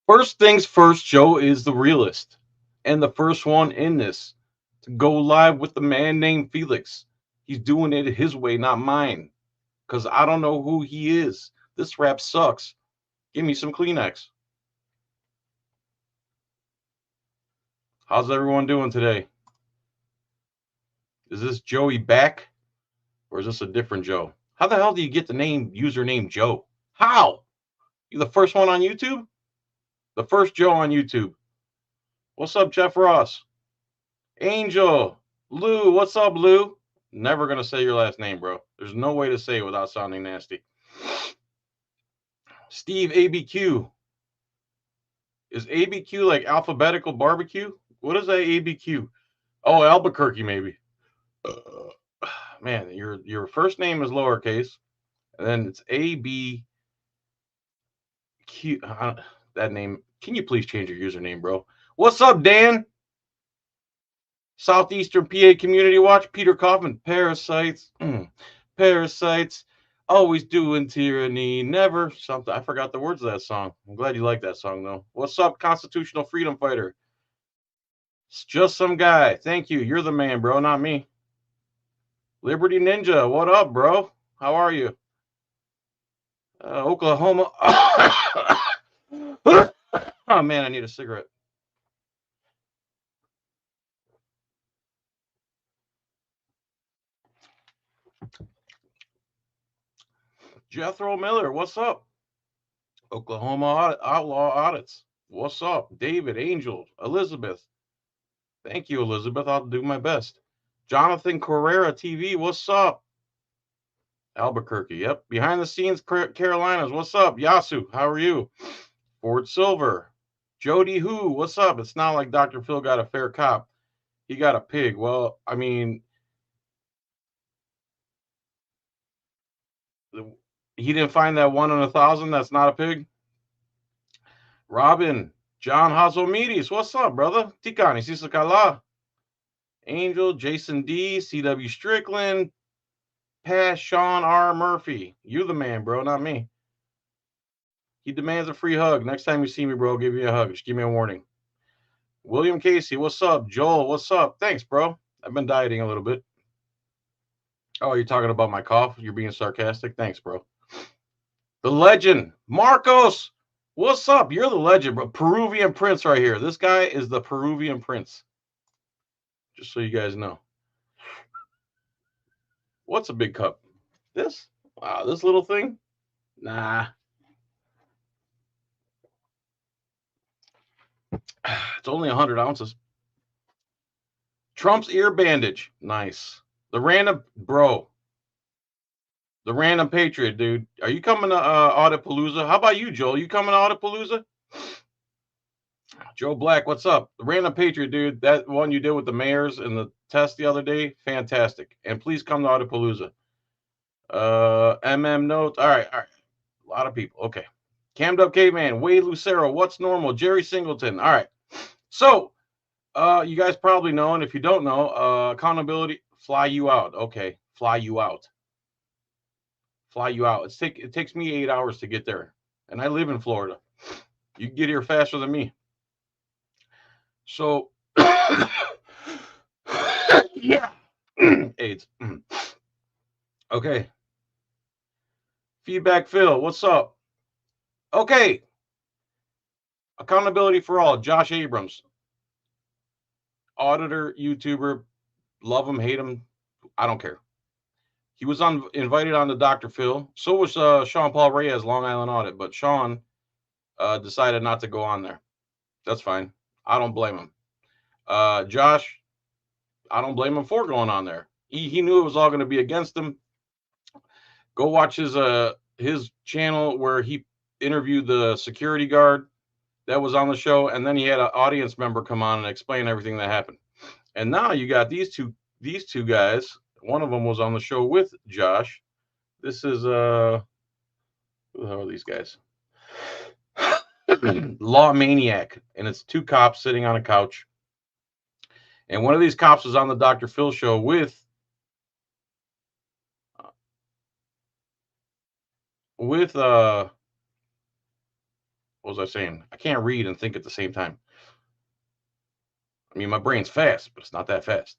First things first, Joe is the realist and the first one in this to go live with the man named Felix. He's doing it his way, not mine, because I don't know who he is. This rap sucks. Give me some Kleenex. How's everyone doing today? Is this Joey back or is this a different Joe? How the hell do you get the name username Joe? How? You the first one on YouTube? The first Joe on YouTube. What's up, Jeff Ross? Angel. Lou. What's up, Lou? Never gonna say your last name, bro. There's no way to say it without sounding nasty. Steve ABQ. Is ABQ like alphabetical barbecue? What is that ABQ? Oh, Albuquerque, maybe. Man, your first name is lowercase, and then it's ABQ. That name. Can you please change your username, bro? What's up, Dan? Southeastern PA Community Watch. Peter Kaufman. Parasites. Parasites. Always doing tyranny. Never something. I forgot the words of that song. I'm glad you like that song, though. What's up, Constitutional Freedom Fighter? It's just some guy. Thank you. You're the man, bro, not me. Liberty Ninja. What up, bro? How are you? Oklahoma. Oh, man, I need a cigarette. Jethro Miller, what's up? Oklahoma Outlaw Audits. What's up? David, Angel, Elizabeth. Thank you, Elizabeth. I'll do my best. Jonathan Carrera TV, what's up? Albuquerque, yep. Behind the scenes, Carolinas, what's up? Yasu, how are you? Ford Silver. Jody Who, what's up? It's not like Dr. Phil got a fair cop. He got a pig. Well, I mean, he didn't find that 1 in 1,000. That's not a pig. Robin, John Hazomides, what's up, brother? Tikani, Sisakala. Angel, Jason D, CW Strickland, Pass Sean R. Murphy. You the man, bro, not me. He demands a free hug. Next time you see me, bro, I'll give you a hug. Just give me a warning. William Casey, what's up? Joel, what's up? Thanks, bro. I've been dieting a little bit. Oh, you're talking about my cough? You're being sarcastic? Thanks, bro. The legend, Marcos. What's up? You're the legend, bro. Peruvian Prince right here. This guy is the Peruvian Prince. Just so you guys know. What's a big cup? This? Wow, this little thing? Nah. It's only 100 ounces. Trump's ear bandage. Nice. The random, bro. The random patriot, dude. Are you coming to Audapalooza? How about you, Joel? You coming to Audapalooza? Joe Black, what's up? The random patriot, dude. That one you did with the mayors and the test the other day, fantastic. And please come to Audapalooza. MM notes. All right, all right. A lot of people. Okay. Cammed up caveman, Wade Lucero. What's normal? Jerry Singleton. All right. So, you guys probably know, and if you don't know, accountability, fly you out. Okay, fly you out. Fly you out. It takes me 8 hours to get there, and I live in Florida. You can get here faster than me. So, yeah, AIDS. Okay. Feedback, Phil. What's up? Okay. Accountability for all. Josh Abrams, auditor, YouTuber. Love him, hate him. I don't care. He was invited on to Dr. Phil. So was Sean Paul Reyes, Long Island Audit, but Sean decided not to go on there. That's fine. I don't blame him. Josh, I don't blame him for going on there. He knew it was all going to be against him. Go watch his channel where he interviewed the security guard that was on the show, and then he had an audience member come on and explain everything that happened. And now you got these two guys. One of them was on the show with Josh. This is who the hell are these guys? Law Maniac, and it's two cops sitting on a couch. And one of these cops was on the Dr. Phil show with What was I saying? I can't read and think at the same time. I mean, my brain's fast, but it's not that fast.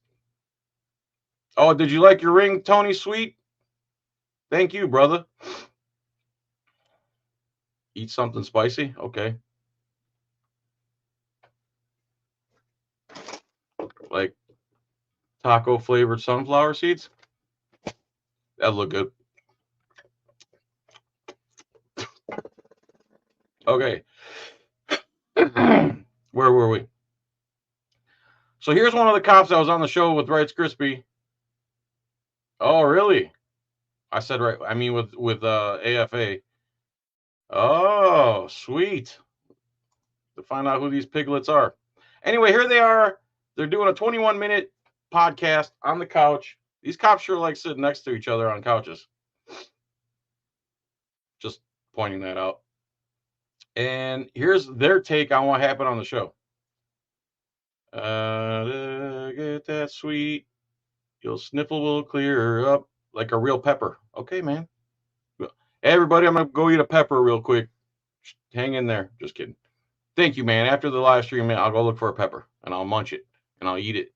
Oh, did you like your ring, Tony Sweet? Thank you, brother. Eat something spicy? Okay. Like taco flavored sunflower seeds? That'd look good. Okay. Where were we? So here's one of the cops that was on the show with Rice Krispie. Oh, really? I said right. I mean, with AFA. Oh, sweet. To find out who these piglets are. Anyway, here they are. They're doing a 21-minute podcast on the couch. These cops sure like sitting next to each other on couches. Just pointing that out. And here's their take on what happened on the show. Get that sweet. Your sniffle will clear up like a real pepper. Okay, man. Hey, everybody, I'm going to go eat a pepper real quick. Hang in there. Just kidding. Thank you, man. After the live stream, I'll go look for a pepper, and I'll munch it, and I'll eat it,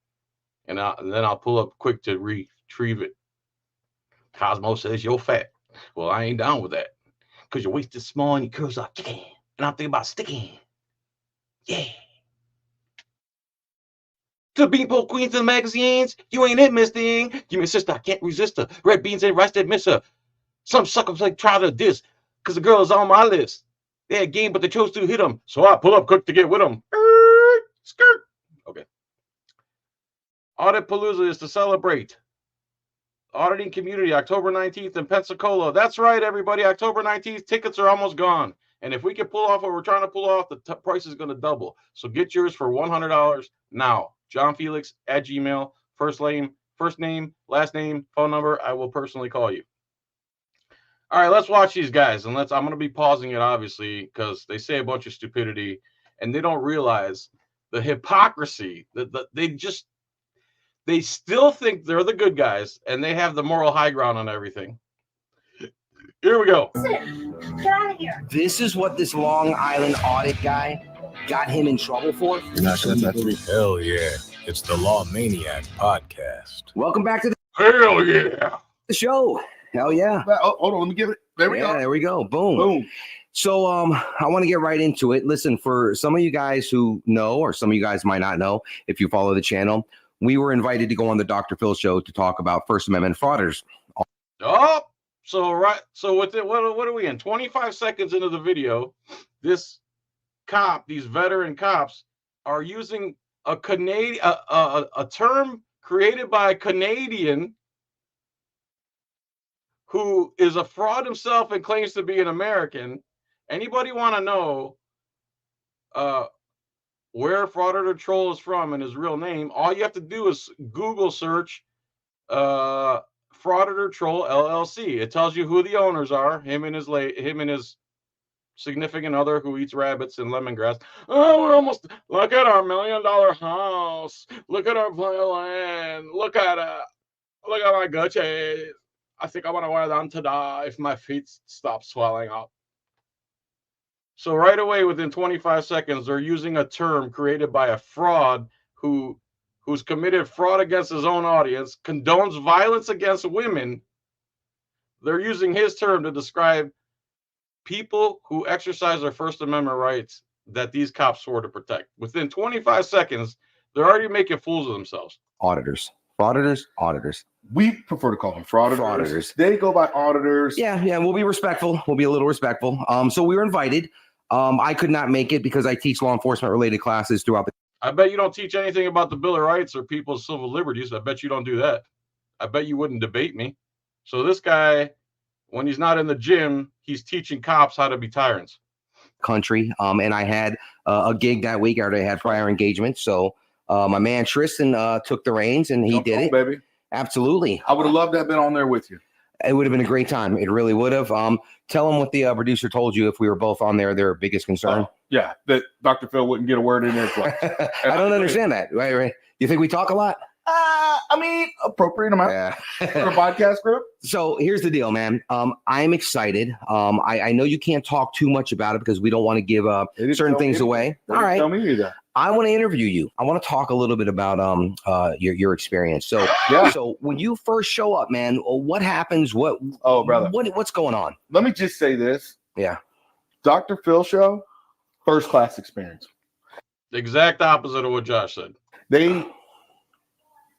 and then I'll pull up quick to retrieve it. Cosmo says, you're fat. Well, I ain't down with that, because your waist is small and your curves are kicking, and I'm thinking about sticking. Yeah. To the Beanpole Queens and the magazines, you ain't it, Miss Thing. Give me a sister, I can't resist her. Red beans and rice that miss her. Some suckers like try to diss, because the girl is on my list. They had game, but they chose to hit them. So I pull up quick to get with them. Skirt. Okay. Audit Palooza is to celebrate. Auditing Community, October 19th in Pensacola. That's right, everybody. October 19th. Tickets are almost gone. And if we can pull off what we're trying to pull off, the price is going to double. So get yours for $100 now. JohnFilax at Gmail. First name, last name, phone number. I will personally call you. All right, let's watch these guys. And I'm going to be pausing it, obviously, because they say a bunch of stupidity and they don't realize the hypocrisy that they still think they're the good guys and they have the moral high ground on everything. Here we go. Get out of here. This is what this Long Island audit guy got him in trouble for. You're not going to touch me? Hell yeah. It's the Law Maniac Podcast. Welcome back to Hell yeah. the show. Hell yeah. Oh, hold on, let me give it. There we go. There we go. Boom. Boom. So I want to get right into it. Listen, for some of you guys who know, or some of you guys might not know, if you follow the channel, we were invited to go on the Dr. Phil show to talk about First Amendment frauders. Oh, so right. So with it, what are we in? 25 seconds into the video, these veteran cops are using a Canadian, a term created by a Canadian who is a fraud himself and claims to be an American. Anybody want to know where Fraud Auditor Troll is from and his real name? All you have to do is Google search Fraud Auditor Troll LLC. It tells you who the owners are. Him and his significant other who eats rabbits and lemongrass. Oh, we're almost. Look at our $1 million house. Look at our plot of land. Look at my Gucci. I think I want to wear them to die if my feet stop swelling up. So right away, within 25 seconds, they're using a term created by a fraud who's committed fraud against his own audience, condones violence against women. They're using his term to describe people who exercise their First Amendment rights that these cops swore to protect. Within 25 seconds, they're already making fools of themselves. Auditors. We prefer to call them frauditors. They go by auditors. Yeah, we'll be respectful. We'll be a little respectful. So we were invited. I could not make it because I teach law enforcement related classes throughout the. I bet you don't teach anything about the Bill of Rights or people's civil liberties. I bet you don't do that. I bet you wouldn't debate me. So this guy, when he's not in the gym, he's teaching cops how to be tyrants. Country. And I had a gig that week. I already had prior engagements. So my man Tristan took the reins and he did it. Baby. Absolutely. I would have loved to have been on there with you. It would have been a great time. It really would have. Tell them what the producer told you if we were both on there, their biggest concern. Yeah, that Dr. Phil wouldn't get a word in there twice. I don't understand that. Right. You think we talk a lot? I mean, appropriate amount Yeah. for a podcast group. So here's the deal, man. I'm excited. I know you can't talk too much about it because we don't want to give certain things away. All right. Tell me either. I want to interview you. I want to talk a little bit about your experience. So So when you first show up, man, what happens? Oh, brother. What's going on? Let me just say this. Yeah. Dr. Phill show, first class experience. The exact opposite of what Josh said. They,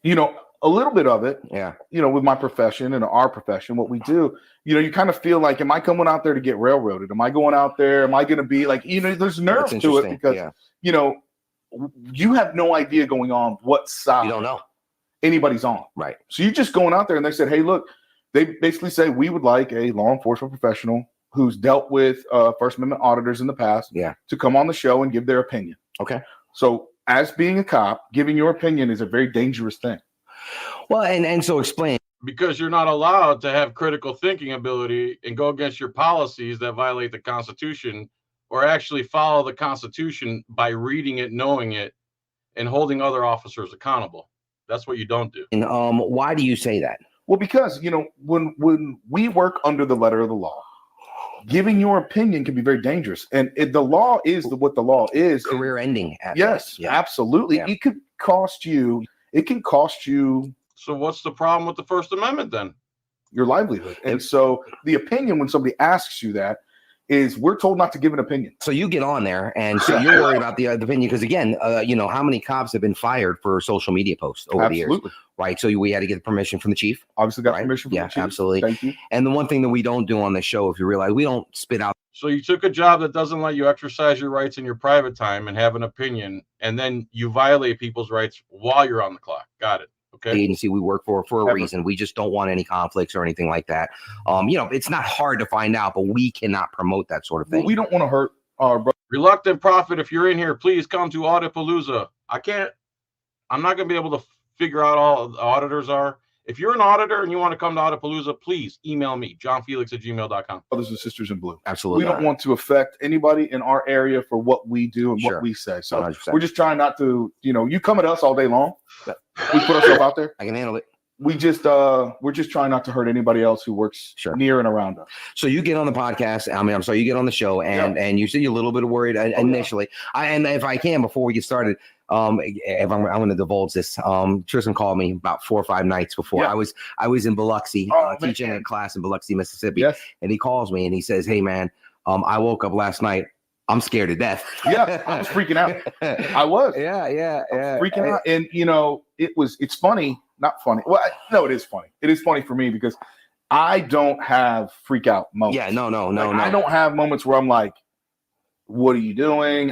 a little bit of it, Yeah. With my profession and our profession, what we do, you kind of feel like, am I coming out there to get railroaded? Am I going out there? Am I going to be like, there's nerves to it because, you have no idea going on what side You don't know. anybody's on. Right. So you're just going out there and they said, hey, look, they basically say we would like a law enforcement professional who's dealt with First Amendment auditors in the past to come on the show and give their opinion. Okay. So as being a cop, giving your opinion is a very dangerous thing. Well, and so explain. Because you're not allowed to have critical thinking ability and go against your policies that violate the Constitution, or actually follow the Constitution by reading it, knowing it, and holding other officers accountable. That's what you don't do. And why do you say that? Well, because, when we work under the letter of the law, giving your opinion can be very dangerous. And the law is what the law is. Career ending. Yes, absolutely. Yeah. It can cost you. So what's the problem with the First Amendment then? Your livelihood. And so the opinion, when somebody asks you that, is we're told not to give an opinion. So you get on there, and so you're worried about the opinion because, again, how many cops have been fired for social media posts over the years, right? So we had to get permission from the chief. Obviously got permission from the chief. Absolutely. Thank you. And the one thing that we don't do on the show, if you realize, we don't spit out. So you took a job that doesn't let you exercise your rights in your private time and have an opinion, and then you violate people's rights while you're on the clock. Got it. Okay. The agency we work for a reason. We just don't want any conflicts or anything like that. It's not hard to find out, but we cannot promote that sort of thing. Well, we don't want to hurt our brother. Reluctant Prophet, if you're in here, please come to Auditapalooza. I'm not going to be able to figure out all the auditors are. If you're an auditor and you want to come to Auditapalooza, please email me, JohnFilax@gmail.com. Brothers and sisters in blue. Absolutely. We don't want to affect anybody in our area for what we do and what we say. So 100%. we're just trying not to, you come at us all day long. We put ourselves out there. I can handle it. We're just trying not to hurt anybody else who works near and around us. So you get on the podcast. I'm sorry, you get on the show, and you said you're a little bit worried initially. And if I can, before we get started, if I'm going to divulge this, Tristan called me about 4 or 5 nights before. I was in Biloxi teaching a class in Biloxi, Mississippi, and he calls me and he says, "Hey man, I woke up last night. I'm scared to death." Yeah, I was freaking out. I was. Yeah. Freaking out. And it's funny, not funny. Well, no, it is funny. It is funny for me because I don't have freak out moments. Yeah, no. I don't have moments where I'm like, what are you doing?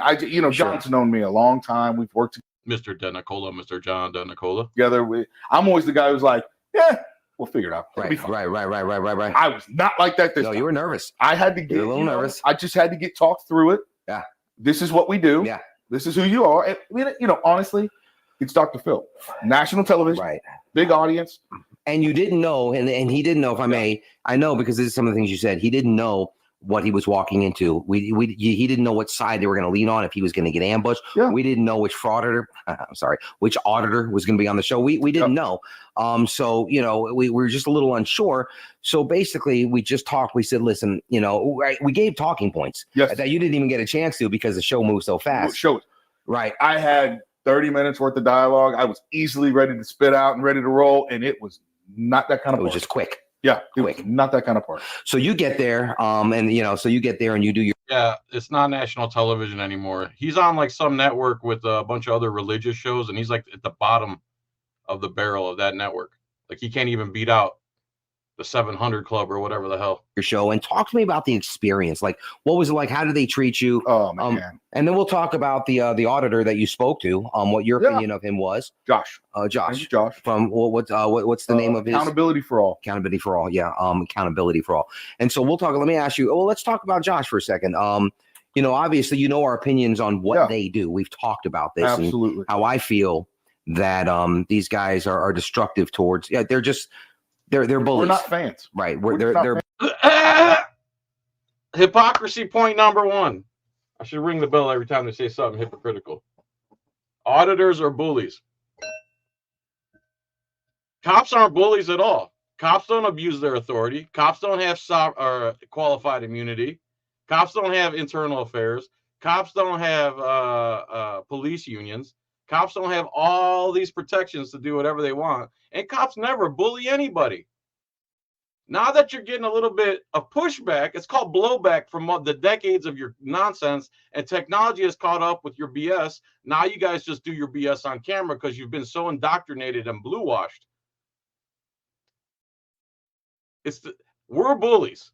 John's known me a long time. We've worked Mr. DeNicola, Mr. John DeNicola. together. I'm always the guy who's like, yeah, we'll figure it out. Right. I was not like that this time. You were nervous. I had to get a little nervous. I just had to get talked through it. Yeah. This is what we do. Yeah. This is who you are. And, honestly, it's Dr. Phill. National television. Right. Big audience. And you didn't know, and he didn't know, if I may. I know because this is some of the things you said. He didn't know what he was walking into. He didn't know what side they were going to lean on, if he was going to get ambushed. Yeah. We didn't know which which auditor was going to be on the show. We didn't know. So, we were just a little unsure. So basically we just talked. We said, listen, we gave talking points that you didn't even get a chance to because the show moved so fast. Right. I had 30 minutes worth of dialogue. I was easily ready to spit out and ready to roll. And it was not that kind of It was just quick. Yeah, quick. Not that kind of part. So you get there, and you do your. Yeah, it's not national television anymore. He's on like some network with a bunch of other religious shows, and he's like at the bottom of the barrel of that network. Like he can't even beat out the 700 Club or whatever the hell. Your show, and talk to me about the experience. Like, what was it like? How did they treat you? Oh man! And then we'll talk about the auditor that you spoke to. What your opinion of him was? Josh. Josh. From what's the name of his? Accountability for All. Accountability for All. Yeah. Accountability for All. And so we'll talk. Let me ask you. Well, let's talk about Josh for a second. Obviously, our opinions on what they do. We've talked about this. Absolutely. And how I feel that these guys are destructive towards. Yeah, they're just. They're bullies. We're not fans. Right. They're Hypocrisy point number 1. I should ring the bell every time they say something hypocritical. Auditors are bullies. Cops aren't bullies at all. Cops don't abuse their authority. Cops don't have qualified immunity. Cops don't have internal affairs. Cops don't have police unions. Cops don't have all these protections to do whatever they want. And cops never bully anybody. Now that you're getting a little bit of pushback, it's called blowback from the decades of your nonsense, and technology has caught up with your BS. Now you guys just do your BS on camera because you've been so indoctrinated and blue washed. We're bullies.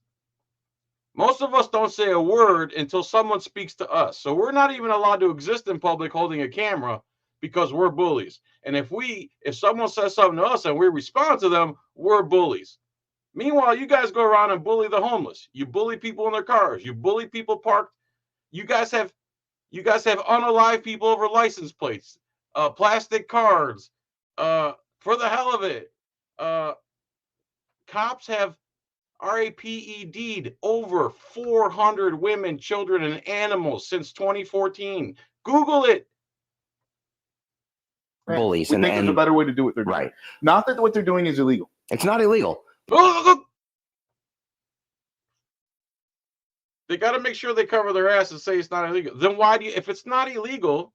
Most of us don't say a word until someone speaks to us. So we're not even allowed to exist in public holding a camera because we're bullies. And if someone says something to us and we respond to them, we're bullies. Meanwhile, you guys go around and bully the homeless. You bully people in their cars. You bully people parked. You guys have unalive people over license plates, plastic cards, for the hell of it. Cops have RAPED'd over 400 women, children, and animals since 2014. Google it. Bullies. We think there's a better way to do it. Right. Not that what they're doing is illegal. It's not illegal. They got to make sure they cover their ass and say it's not illegal. Then why do you, if it's not illegal,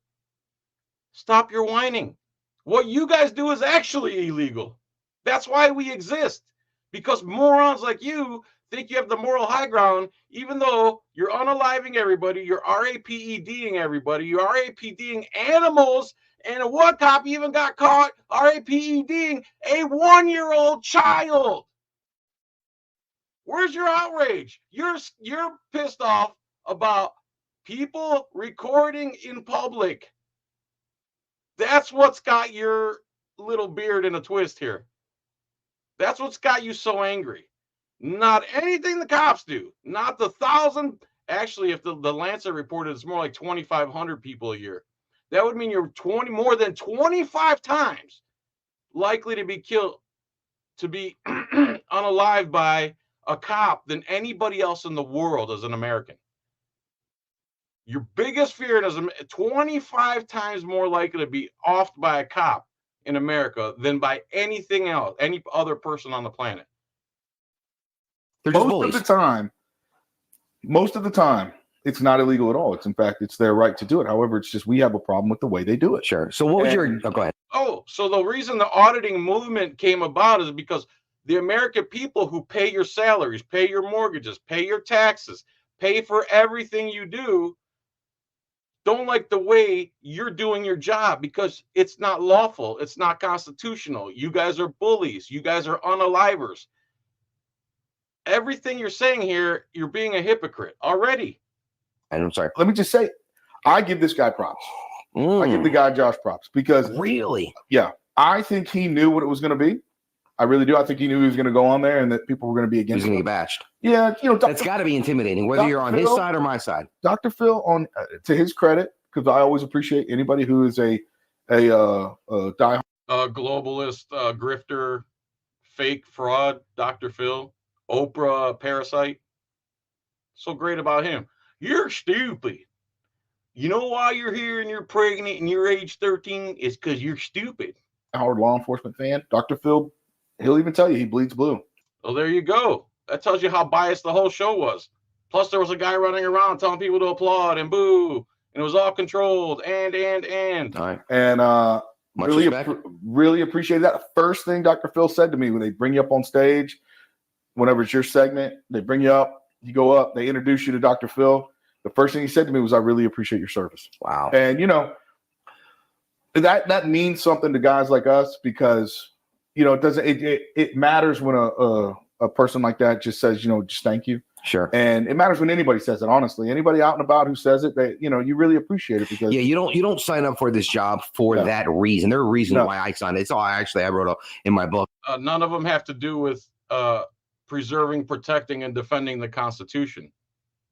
stop your whining. What you guys do is actually illegal. That's why we exist. Because morons like you think you have the moral high ground, even though you're unaliving everybody, you're RAPEDing everybody, you're RAPDing animals, and one cop even got caught RAPEDing a 1-year-old child. Where's your outrage? You're pissed off about people recording in public. That's what's got your little beard in a twist here. That's what's got you so angry. Not anything the cops do. Not the 1,000. Actually, if the Lancet reported it's more like 2,500 people a year. That would mean you're more than 25 times likely to be killed, to be unalived by a cop than anybody else in the world as an American. Your biggest fear is 25 times more likely to be offed by a cop in America than by anything else, any other person on the planet. Most of the time, it's not illegal at all. It's, in fact, it's their right to do it. However, it's just we have a problem with the way they do it. Sure. So what was go ahead. Oh, so the reason the auditing movement came about is because the American people who pay your salaries, pay your mortgages, pay your taxes, pay for everything you do, don't like the way you're doing your job because it's not lawful. It's not constitutional. You guys are bullies. You guys are unalivers. Everything you're saying here, you're being a hypocrite already. And I'm sorry. Let me just say, I give this guy props. I give the guy Josh props because really, yeah, I think he knew what it was going to be. I really do. I think he knew he was going to go on there and that people were going to be against him. He's going to get bashed. Yeah, that's got to be intimidating, whether you're on his side or my side. Dr. Phill, on to his credit, because I always appreciate anybody who is a die globalist, grifter, fake fraud, Dr. Phill, Oprah parasite. So great about him. You're stupid. You know why you're here and you're pregnant and you're age 13 is because you're stupid. Howard law enforcement fan, Dr. Phill, he'll even tell you he bleeds blue. Well, there you go. That tells you how biased the whole show was. Plus, there was a guy running around telling people to applaud and boo, and it was all controlled. And. All right. And really appreciate that. First thing Dr. Phill said to me when they bring you up on stage, whenever it's your segment, they bring you up, you go up, they introduce you to Dr. Phill. The first thing he said to me was, "I really appreciate your service." Wow. And you know, that means something to guys like us because it matters when a person like that just says, just thank you. Sure. And it matters when anybody says it, honestly. Anybody out and about who says it, they, you really appreciate it because you don't sign up for this job for that reason. There are reasons why I signed it. It's all I wrote in my book. None of them have to do with preserving, protecting, and defending the Constitution.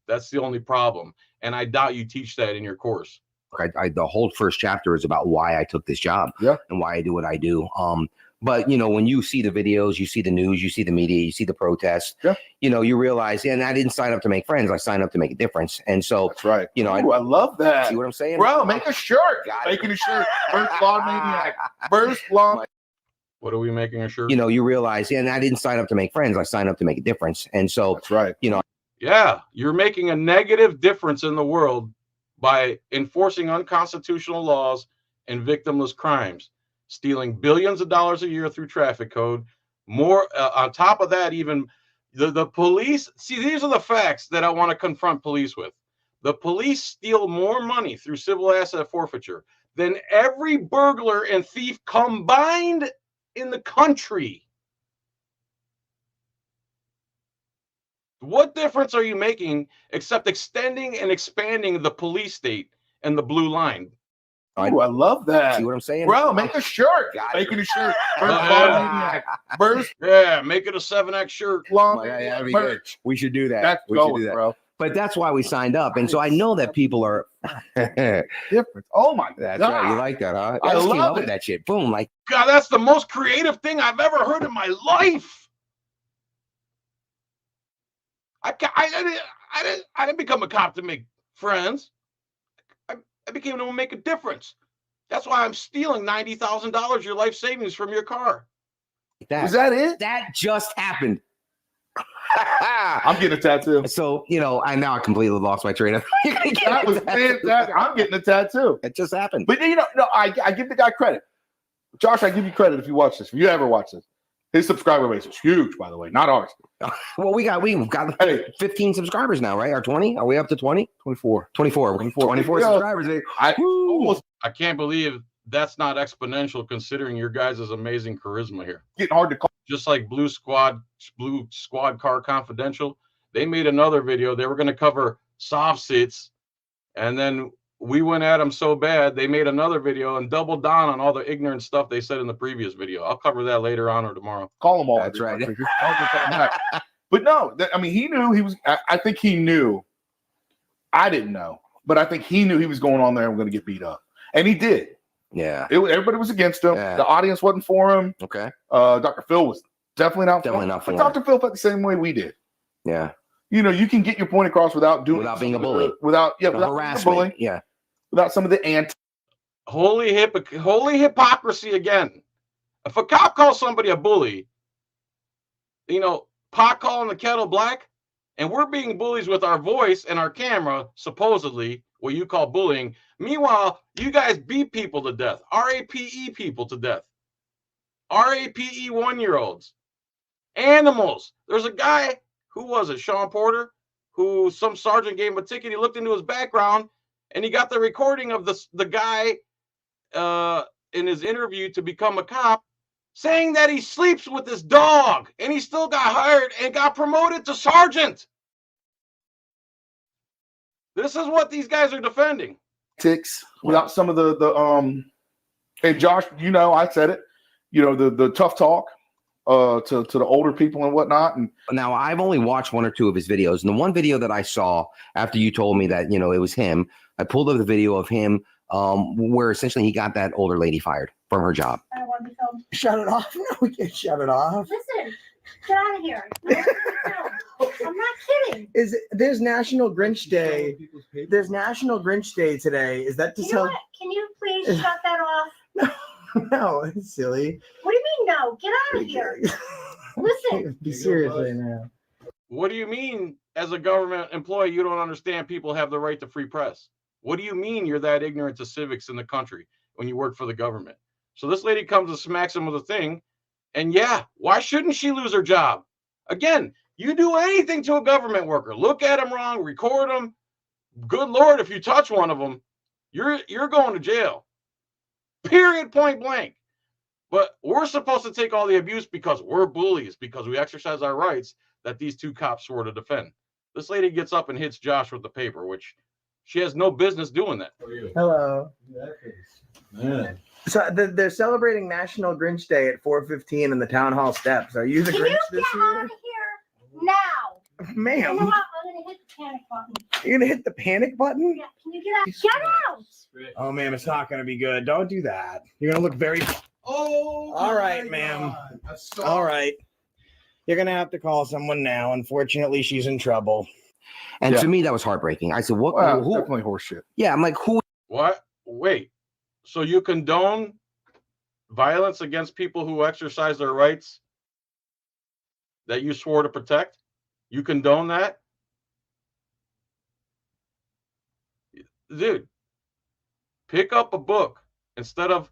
That's the only problem. And I doubt you teach that in your course. The whole first chapter is about why I took this job and why I do what I do. But, when you see the videos, you see the news, you see the media, you see the protests, you realize, and I didn't sign up to make friends. I signed up to make a difference. And so, that's right. I love that. See what I'm saying? Bro, make a shirt. Making a shirt. First Law Maniac. First Law. What are we making a shirt? You realize, and I didn't sign up to make friends. I signed up to make a difference. And so that's right. Yeah, you're making a negative difference in the world by enforcing unconstitutional laws and victimless crimes, stealing billions of dollars a year through traffic code. More on top of that, even the police. See, these are the facts that I want to confront police with. The police steal more money through civil asset forfeiture than every burglar and thief combined in the country. What difference are you making except extending and expanding the police state and the blue line? Oh, I love that. See what I'm saying? Bro, make a shirt. Making a shirt. Burst. Yeah, make it a 7X shirt. Long. Yeah, be good. We should do that. That's we going, should do that. Bro. But that's why we signed up. And so I know that people are different. Oh my God. That's right. You like that, huh? I love that shit. Boom. Like, God, that's the most creative thing I've ever heard in my life. I didn't become a cop to make friends. I became to make a difference. That's why I'm stealing $90,000 your life savings from your car. Was that it? That just happened. I'm getting a tattoo. So, I now completely lost my train of That was fantastic. I'm getting a tattoo. It just happened. But I give the guy credit. Josh, I give you credit if you watch this. If you ever watch this. His subscriber base is huge, by the way, not ours. Well, we've got 15 subscribers now, right? Or 20? Are we up to 20? 24. 24 subscribers. I can't believe that's not exponential considering your guys' amazing charisma here. Getting hard to call. Just like Blue Squad Car Confidential, they made another video. They were going to cover soft sits, and then we went at them so bad, they made another video and doubled down on all the ignorant stuff they said in the previous video. I'll cover that later on or tomorrow. Call them all. That's right. But no, he knew he was. I think he knew. I didn't know, but I think he knew he was going on there and going to get beat up, and he did. Yeah. Everybody was against him. Yeah. The audience wasn't for him. Okay. Dr. Phil was definitely not for him. But Dr. Phil felt the same way we did. Yeah. You can get your point across without being a bully. Without harassment. Bullying. Yeah. Without some of the holy hypocrisy again. If a cop calls somebody a bully, pot calling the kettle black, and we're being bullies with our voice and our camera, supposedly, what you call bullying. Meanwhile, you guys beat people to death. RAPE people to death. RAPE 1-year-olds. Animals. There's a guy, who was it, Sean Porter, who some sergeant gave him a ticket. He looked into his background, and he got the recording of the guy in his interview to become a cop, saying that he sleeps with his dog, and he still got hired and got promoted to sergeant. This is what these guys are defending. Without some of the and Josh, I said it, the tough talk to the older people and whatnot. And now I've only watched one or two of his videos, and the one video that I saw after you told me that it was him, I pulled up the video of him where essentially he got that older lady fired from her job. I don't want to be filmed. Shut it off. No, we can't shut it off. Listen, get out of here. No, I'm not kidding. There's National Grinch Day. There's National Grinch Day today. Is that to tell? What? Can you please shut that off? No, it's silly. What do you mean no? Get out of here. Listen. Be serious right now. What do you mean as a government employee you don't understand people have the right to free press? What do you mean you're that ignorant to civics in the country when you work for the government? So this lady comes and smacks him with a thing. And yeah, why shouldn't she lose her job? Again, you do anything to a government worker. Look at them wrong, record them. Good Lord, if you touch one of them, you're going to jail. Period, point blank. But we're supposed to take all the abuse because we're bullies, because we exercise our rights that these two cops swore to defend. This lady gets up and hits Josh with the paper, which she has no business doing that. Hello. Man. So they're celebrating National Grinch Day at 4:15 in the town hall steps. Are you the Grinch this year? Get out of here now. Ma'am. You know what? I'm going to hit the panic button. You're going to hit the panic button? Yeah, can you get out? Get out! Oh, ma'am, it's not going to be good. Don't do that. You're going to look very... Oh, all right, ma'am. All right. You're going to have to call someone now. Unfortunately, she's in trouble. And to me, that was heartbreaking. I said, what? Wow, who? Definitely horseshit. Yeah, I'm like, who? What? Wait. So you condone violence against people who exercise their rights that you swore to protect? You condone that? Dude, pick up a book instead of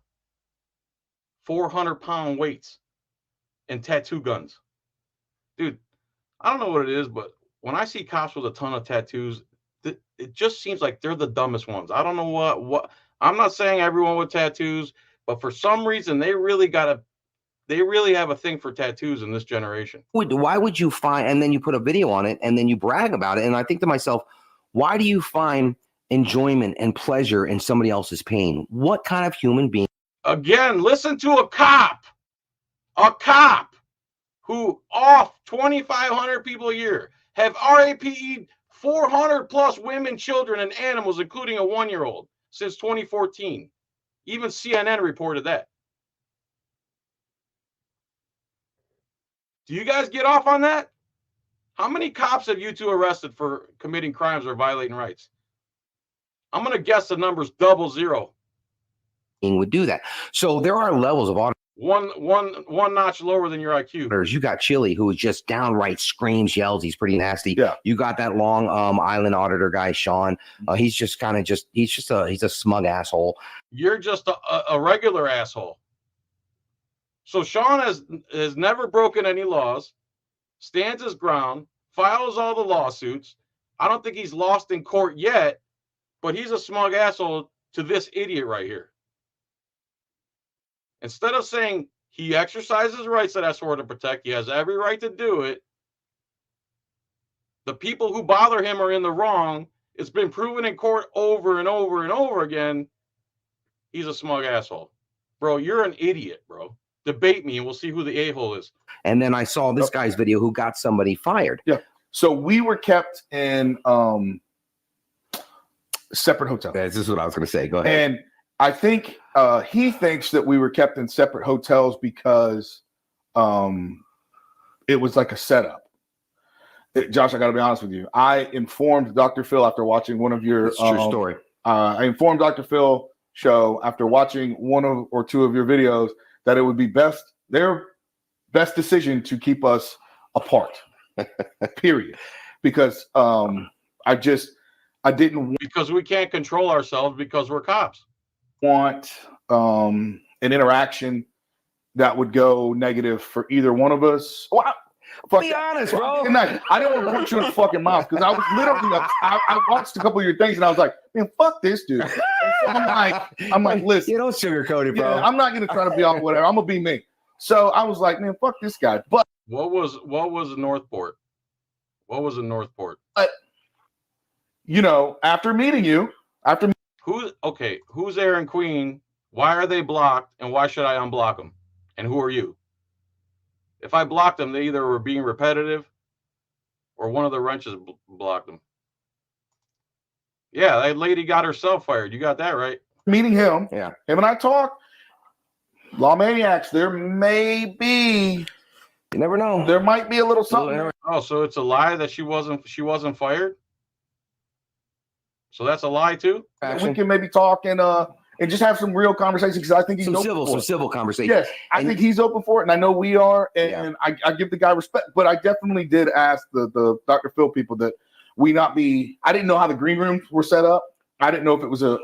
400-pound weights and tattoo guns. Dude, I don't know what it is, but when I see cops with a ton of tattoos, it just seems like they're the dumbest ones. I don't know what I'm not saying everyone with tattoos, but for some reason they really have a thing for tattoos in this generation. Why would you find, and then you put a video on it and then you brag about it? And I think to myself, why do you find enjoyment and pleasure in somebody else's pain? What kind of human being? Again, listen to a cop who off 2,500 people a year have RAP'd 400 plus women, children, and animals, including a 1-year-old, since 2014. Even CNN reported that. Do you guys get off on that? How many cops have you two arrested for committing crimes or violating rights? I'm going to guess the number's 00. Would do that. So there are levels of auditors. One notch lower than your IQ. You got Chili, who is just downright screams, yells. He's pretty nasty. Yeah. You got that Long Island auditor guy, Sean. He's a smug asshole. You're just a regular asshole. So Sean has never broken any laws, stands his ground, files all the lawsuits. I don't think he's lost in court yet, but he's a smug asshole to this idiot right here. Instead of saying he exercises rights that I swore to protect, he has every right to do it. The people who bother him are in the wrong. It's been proven in court over and over and over again. He's a smug asshole. Bro, you're an idiot, bro. Debate me and we'll see who the a-hole is. And then I saw this guy's video who got somebody fired. Yeah. So we were kept in separate hotels. This is what I was going to say. Go ahead. And I think he thinks that we were kept in separate hotels because it was like a setup. Josh, I got to be honest with you. I informed Dr. Phill after watching one of your true story. I informed Dr. Phill show after watching one or two of your videos that it would be their best decision to keep us apart. Period. Because I didn't because we can't control ourselves because we're cops. Want an interaction that would go negative for either one of us. Well, be honest, bro. I didn't want to put you in the fucking mouth because I was literally I watched a couple of your things and I was like, man, fuck this dude. And so I'm like, listen, you don't sugarcoat it, bro. Yeah, I'm not gonna try to be off whatever. I'm gonna be me. So I was like, man, fuck this guy. But what was Northport? What was in Northport? But after meeting you, who's Aaron Queen? Why are they blocked? And why should I unblock them? And who are you? If I blocked them, they either were being repetitive or one of the wrenches blocked them. Yeah, that lady got herself fired. You got that right. Meeting him. Yeah. Him and I talk. Law maniacs, there may be. You never know. There might be a little something. Oh, so it's a lie that she wasn't fired? So that's a lie too? We can maybe talk and just have some real conversations because I think he's some civil conversation. Yes, I think he's open for it, and I know we are, and I give the guy respect. But I definitely did ask the Dr. Phill people that we not be. I didn't know how the green rooms were set up. I didn't know if it was a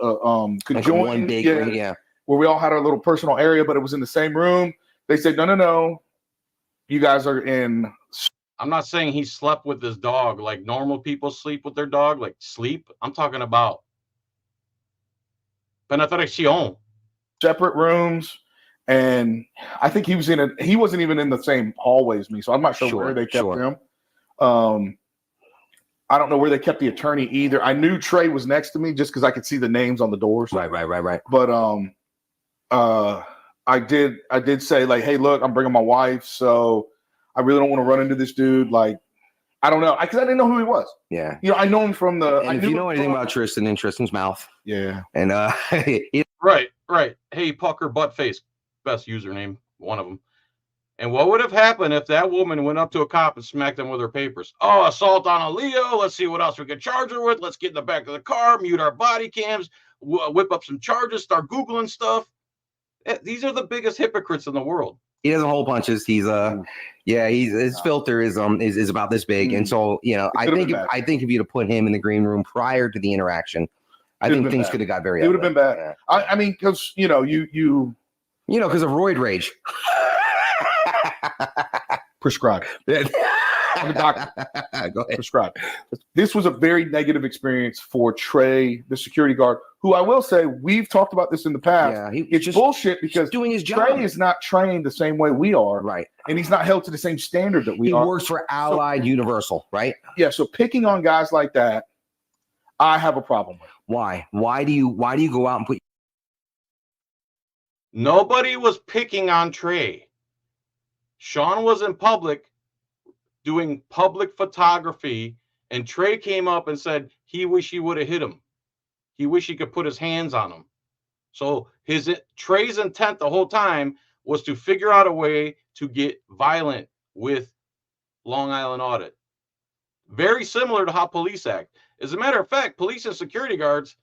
conjoined, like one big room, where we all had our little personal area, but it was in the same room. They said, no, you guys are in. I'm not saying he slept with his dog like normal people sleep with their dog, like sleep. I'm talking about penetration. Separate rooms, and I think he wasn't even in the same hallway as me, so I'm not sure where they kept him. I don't know where they kept the attorney either. I knew Trey was next to me just because I could see the names on the doors. Right. But I did say like, hey, look, I'm bringing my wife, so I really don't want to run into this dude. Like, I don't know, because I didn't know who he was. Yeah, I know him from the. And if you know anything about Tristan in Tristan's mouth, yeah, and right. Hey, Pucker Buttface, best username, one of them. And what would have happened if that woman went up to a cop and smacked him with her papers? Oh, assault on a Leo. Let's see what else we can charge her with. Let's get in the back of the car, mute our body cams, whip up some charges, start Googling stuff. These are the biggest hypocrites in the world. He doesn't hold punches. He's his filter is about this big, and so I think if you'd have put him in the green room prior to the interaction, I think things could have got very. It would have been bad. Yeah. I mean, because because of roid rage. Prescribed. I'm a doctor. Go ahead. Prescribed. This was a very negative experience for Trey, the security guard, who I will say we've talked about this in the past. Yeah, it's just bullshit because doing his job. Trey is not trained the same way we are, right? And he's not held to the same standard that we are. He works for Allied Universal, right? Yeah. So picking on guys like that, I have a problem with. Why? Why do you go out and put? Nobody was picking on Trey. Sean was in public doing public photography, and Trey came up and said he wish he would have hit him. He wish he could put his hands on him. So Trey's intent the whole time was to figure out a way to get violent with Long Island Audit. Very similar to how police act. As a matter of fact, police and security guards,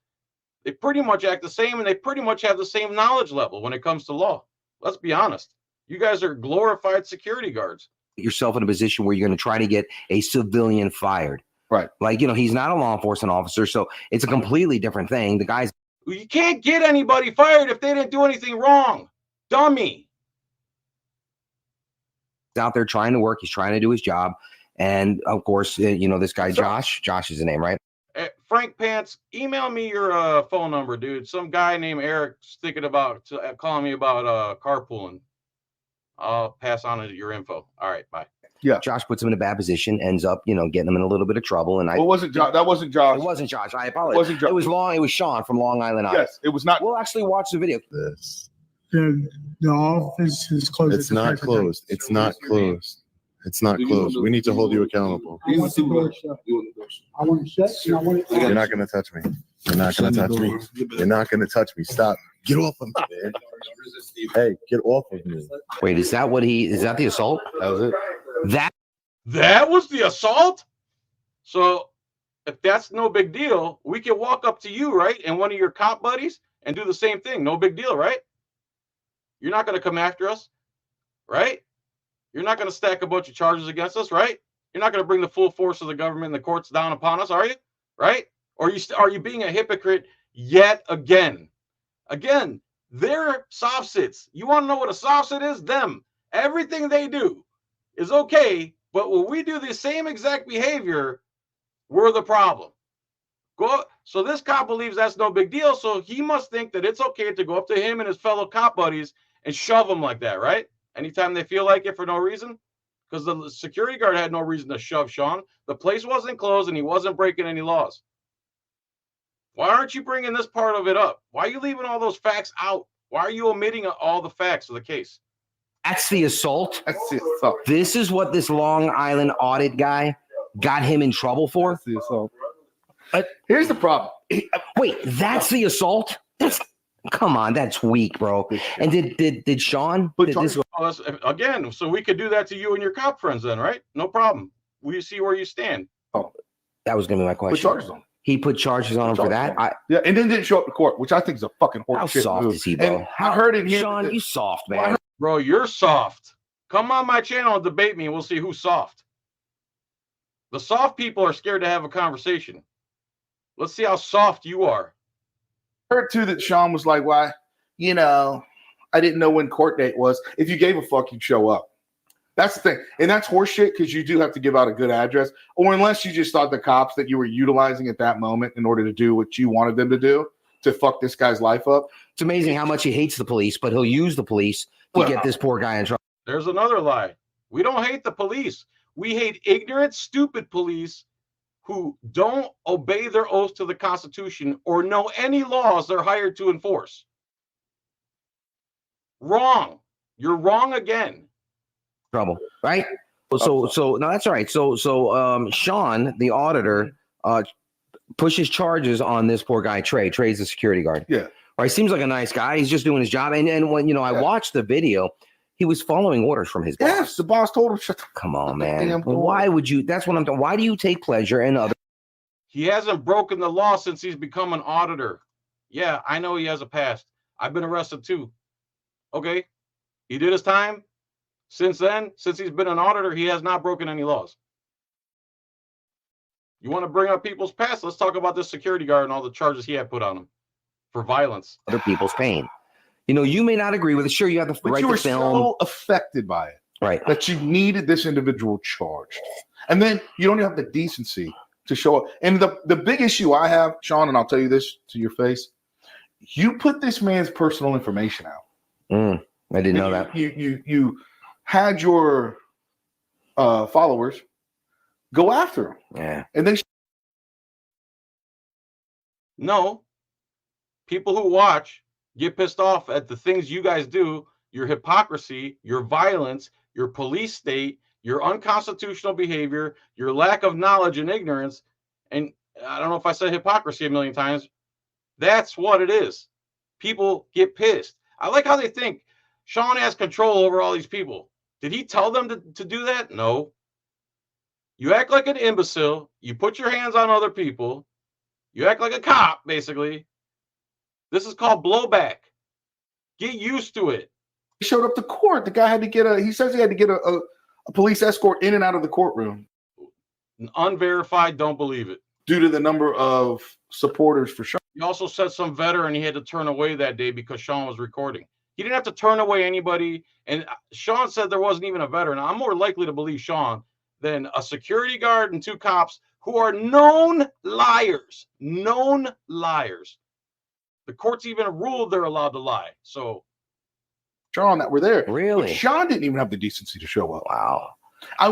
they pretty much act the same, and they pretty much have the same knowledge level when it comes to law. Let's be honest. You guys are glorified security guards. Yourself in a position where you're going to try to get a civilian fired. Right. Like, he's not a law enforcement officer, so it's a completely different thing. The guy's... You can't get anybody fired if they didn't do anything wrong. Dummy. He's out there trying to work. He's trying to do his job. And, of course, this guy, Josh is the name, right? Frank Pants, email me your phone number, dude. Some guy named Eric's thinking about calling me about carpooling. I'll pass on your info. All right, bye. Yeah. Josh puts him in a bad position, ends up, getting him in a little bit of trouble. And that wasn't Josh. That wasn't Josh. It wasn't Josh. I apologize. It was Sean from Long Island. Yes, it was not. We'll actually watch the video. The office is closed. It's not closed. It's not closed. It's not closed. We need to hold you accountable. I want the door shut. I want to shut, and I want it. You're not going to touch me. You're not going to touch me. You're not going to touch me. Stop. Get off of me, man. Hey, get off of me. Wait, is that the assault? That was it. That was the assault? So if that's no big deal, we can walk up to you, right? And one of your cop buddies and do the same thing. No big deal, right? You're not going to come after us, right? You're not going to stack a bunch of charges against us, right? You're not going to bring the full force of the government and the courts down upon us, are you? Right? Or are you being a hypocrite yet again? Again, they're soft sits. You want to know what a soft sit is? Them. Everything they do is okay, but when we do the same exact behavior, we're the problem. So this cop believes that's no big deal, so he must think that it's okay to go up to him and his fellow cop buddies and shove them like that, right? Anytime they feel like it for no reason? Because the security guard had no reason to shove Sean. The place wasn't closed and he wasn't breaking any laws. Why aren't you bringing this part of it up? Why are you leaving all those facts out? Why are you omitting all the facts of the case? That's the assault. That's the assault. This is what this Long Island Audit guy got him in trouble for? That's the assault. Here's the problem. Wait, that's the assault? Come on, that's weak, bro. And did Sean? Again, so we could do that to you and your cop friends then, right? No problem. We see where you stand. Oh, that was gonna be my question. Put charges on him. He put charges on him for that. And then didn't show up to court, which I think is a fucking horse. How shit soft move. is he, bro? And I heard it here. Sean, you soft, man. Bro, you're soft. Come on my channel and debate me, and we'll see who's soft. The soft people are scared to have a conversation. Let's see how soft you are. I heard too that Sean was like, "Why, I didn't know when court date was. If you gave a fuck, you'd show up." That's the thing, and that's horseshit because you do have to give out a good address, or unless you just thought the cops that you were utilizing at that moment in order to do what you wanted them to do to fuck this guy's life up. It's amazing how much he hates the police, but he'll use the police to get this poor guy in trouble. There's another lie. We don't hate the police. We hate ignorant, stupid police who don't obey their oath to the Constitution or know any laws they're hired to enforce. Wrong. You're wrong again. Trouble, right? So no, that's all right. So Sean, the auditor, pushes charges on this poor guy, Trey. Trey's the security guard. Yeah. Right. Seems like a nice guy. He's just doing his job. And when I watched the video, he was following orders from his boss. Yes, the boss told him, "Shut the Come on, man. Why would you? That's what I'm doing. Why do you take pleasure in other? He hasn't broken the law since he's become an auditor. Yeah, I know he has a past. I've been arrested too. Okay, he did his time. Since then, since he's been an auditor, he has not broken any laws. You want to bring up people's past? Let's talk about this security guard and all the charges he had put on him for violence. Other people's pain. You know, you may not agree with it. Sure, you have the but right you to were film. so affected by it, right? That you needed this individual charged, and then you don't have the decency to show up. And the big issue I have, Sean, and I'll tell you this to your face: you put this man's personal information out. I didn't know that. You had your followers go after him. Yeah. And then no, people who watch get pissed off at the things you guys do, your hypocrisy, your violence, your police state, your unconstitutional behavior, your lack of knowledge and ignorance. And I don't know if I said hypocrisy a million times. That's what it is. People get pissed. I like how they think Sean has control over all these people. Did he tell them to do that? No. You act like an imbecile. You put your hands on other people. You act like a cop, basically. This is called blowback. Get used to it. He showed up to court. The guy had to he says he had to get a police escort in and out of the courtroom. Unverified, don't believe it. Due to the number of supporters for Sean. He also said some veteran he had to turn away that day because Sean was recording. He didn't have to turn away anybody. And Sean said there wasn't even a veteran. I'm more likely to believe Sean than a security guard and two cops who are known liars. Known liars. The courts even ruled they're allowed to lie. So Sean that were there. Really? But Sean didn't even have the decency to show up. Wow.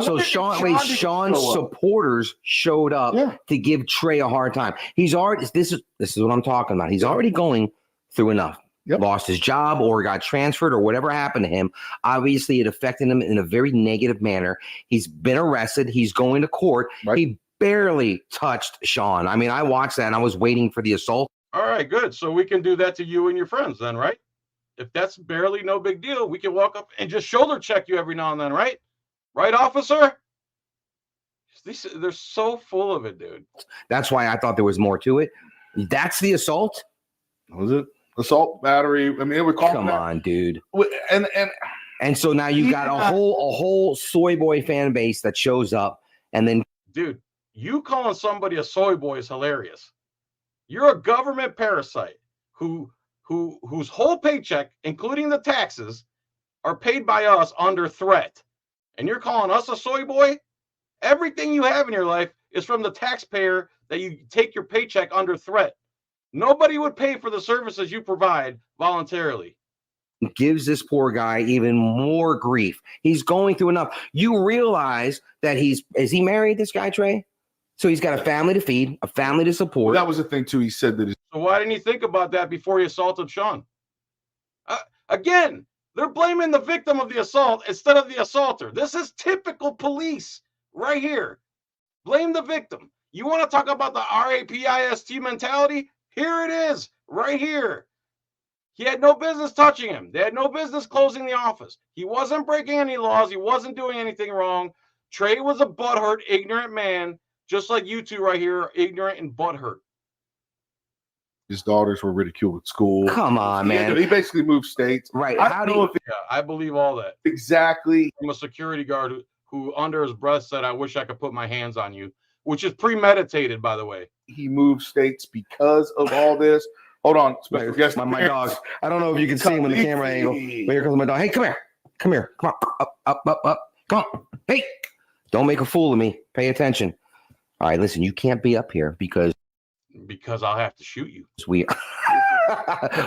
So Sean's supporters showed up to give Trey a hard time. He's already this is what I'm talking about. He's already going through enough. Lost his job or got transferred or whatever happened to him. Obviously, it affected him in a very negative manner. He's been arrested. He's going to court. Right. He barely touched Sean. I mean, I watched that and I was waiting for the assault. All right, good. So we can do that to you and your friends then, right? If that's barely no big deal, we can walk up and just shoulder check you every now and then, right? Right, officer? They're so full of it, dude. That's why I thought there was more to it. That's the assault? Was it? Assault, battery. I mean, we're calling. Come on, dude. And so now you got a whole soy boy fan base that shows up, and then, dude, you calling somebody a soy boy is hilarious. You're a government parasite whose whole paycheck, including the taxes, are paid by us under threat, and you're calling us a soy boy? Everything you have in your life is from the taxpayer that you take your paycheck under threat. Nobody would pay for the services you provide voluntarily. Gives this poor guy even more grief. He's going through enough. You realize that is he married, this guy, Trey? So he's got a family to feed, a family to support. Well, that was the thing, too. He said that. So why didn't he think about that before he assaulted Sean? Again, they're blaming the victim of the assault instead of the assaulter. This is typical police right here. Blame the victim. You want to talk about the RAPIST mentality? Here it is, right here. He had no business touching him. They had no business closing the office. He wasn't breaking any laws. He wasn't doing anything wrong. Trey was a butthurt, ignorant man, just like you two right here are ignorant and butthurt. His daughters were ridiculed at school. Come on, man. He basically moved states. Right. I believe all that. Exactly. I'm a security guard who under his breath said, I wish I could put my hands on you, which is premeditated, by the way. He moved states because of all this. Hold on. My dog. I don't know if you can see him in the camera angle. But here comes my dog. Hey, come here. Come here. Come on. Up. Come on. Hey. Don't make a fool of me. Pay attention. All right, listen, you can't be up here because I'll have to shoot you.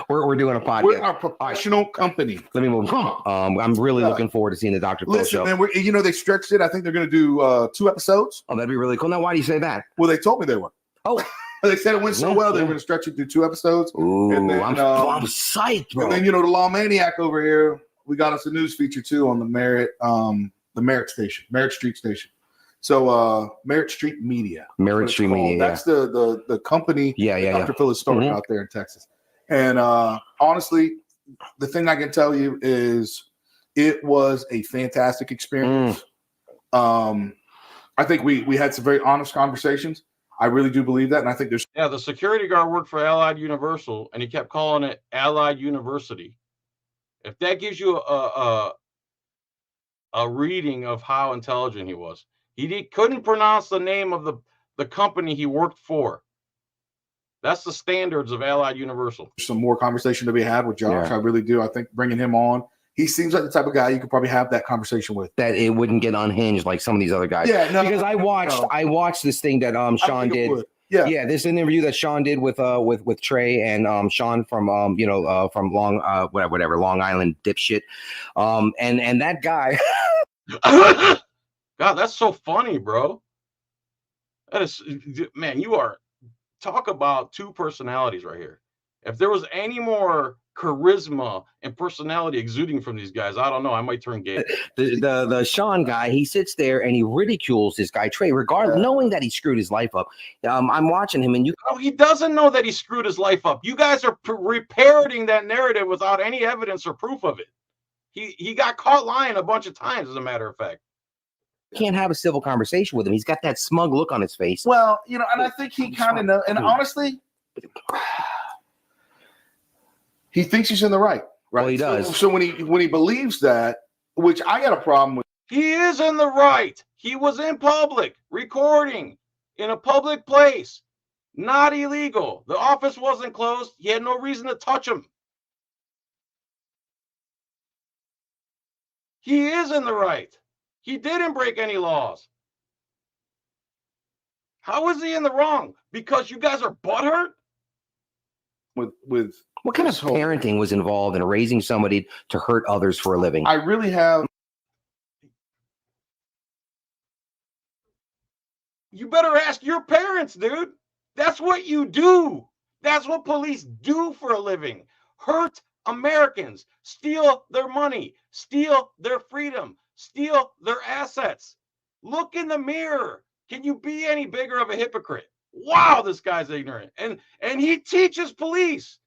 We're doing a podcast. We're a professional company. Let me move. I'm really looking forward to seeing the Dr. Phil show. Man, they stretched it. I think they're going to do 2 episodes. Oh, that'd be really cool. Now, why do you say that? Well, they told me they were. Oh, they said it went so well they were going to stretch it to 2 episodes. Ooh, and then, I'm psyched, bro. And then the Law Maniac over here, we got us a news feature too on the Merritt Street station. So Merritt Street Media. Merritt Street Media. That's the company. Yeah. Dr. Phill is starting out there in Texas. And honestly, the thing I can tell you is it was a fantastic experience. I think we had some very honest conversations. I really do believe that, and I think there's the security guard worked for Allied Universal, and he kept calling it Allied University. If that gives you a reading of how intelligent he was, couldn't pronounce the name of the company he worked for. That's the standards of Allied Universal. Some more conversation to be had with Josh. Yeah. I really do. I think bringing him on, he seems like the type of guy you could probably have that conversation with. That it wouldn't get unhinged like some of these other guys. Yeah, no, because I watched this thing that Sean did. Yeah, this interview that Sean did with Trey and Sean from from Long Island dipshit, and that guy. God, that's so funny, bro. That is, man, you are. Talk about two personalities right here. If there was any more charisma and personality exuding from these guys, I don't know. I might turn gay. The Sean guy, he sits there and he ridicules this guy Trey, regardless, knowing that he screwed his life up. I'm watching him, and he doesn't know that he screwed his life up. You guys are reparroting that narrative without any evidence or proof of it. He got caught lying a bunch of times, as a matter of fact. Can't have a civil conversation with him. He's got that smug look on his face. Well, and I think he kind of knows. And honestly, he thinks he's in the right. Right. Well, he does. So when he believes that, which I got a problem with. He is in the right. He was in public, recording in a public place, not illegal. The office wasn't closed. He had no reason to touch him. He is in the right. He didn't break any laws. How is he in the wrong? Because you guys are butthurt? With what kind of parenting was involved in raising somebody to hurt others for a living? I really have. You better ask your parents, dude. That's what you do. That's what police do for a living. Hurt Americans, steal their money, steal their freedom, steal their assets. Look in the mirror. Can you be any bigger of a hypocrite? Wow, this guy's ignorant. And he teaches police.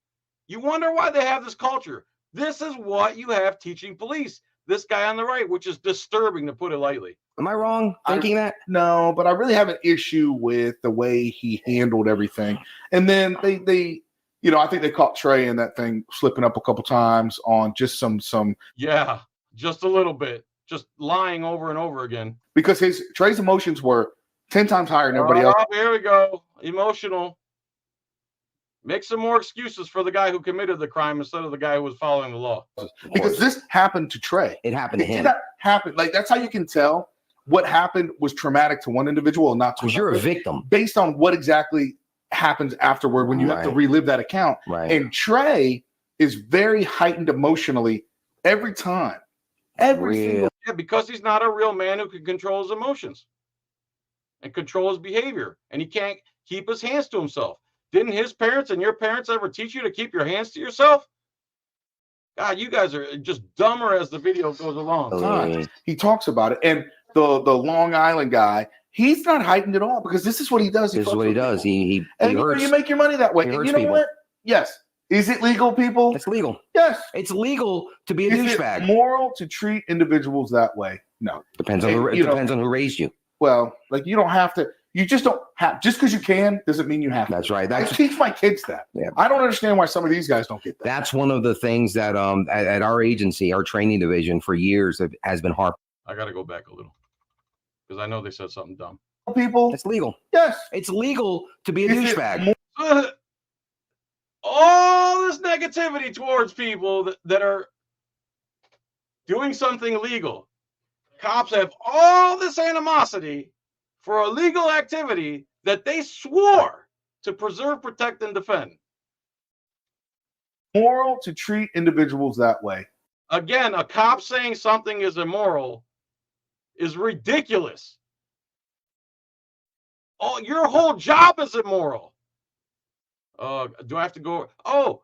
You wonder why they have this culture. This is what you have teaching police. This guy on the right, which is disturbing, to put it lightly. Am I wrong thinking that? No, but I really have an issue with the way he handled everything. And then they I think they caught Trey in that thing slipping up a couple times on just some. Yeah, just a little bit. Just lying over and over again. Because Trey's emotions were 10 times higher than everybody else. Here we go. Emotional. Make some more excuses for the guy who committed the crime instead of the guy who was following the law. Because this happened to Trey. It happened to him. Did not happen. Like, that's how you can tell what happened was traumatic to one individual and not to another. You're a victim. Based on what exactly happens afterward when you have to relive that account. Right. And Trey is very heightened emotionally every time. Yeah, because he's not a real man who can control his emotions and control his behavior, and he can't keep his hands to himself. Didn't his parents and your parents ever teach you to keep your hands to yourself? God, you guys are just dumber as the video goes along. He talks about it, and the Long Island guy, he's not heightened at all because this is what he does. This is what he does. He hurts. You make your money that way. And you know people. What? Yes. Is it legal, people? It's legal. Yes. It's legal to be a douchebag. Is it moral to treat individuals that way? No. Depends on who raised you. Well, like, you don't have to. You just don't have. Just because you can doesn't mean you have to. That's right. I teach my kids that. Yeah. I don't understand why some of these guys don't get that. That's one of the things that at our agency, our training division, for years has been hard. I got to go back a little because I know they said something dumb. People, it's legal. Yes, it's legal to be a douchebag. All this negativity towards people that are doing something legal. Cops have all this animosity for a legal activity that they swore to preserve, protect, and defend. Moral to treat individuals that way. Again, a cop saying something is immoral is ridiculous. Oh, your whole job is immoral. Do I have to go? Oh,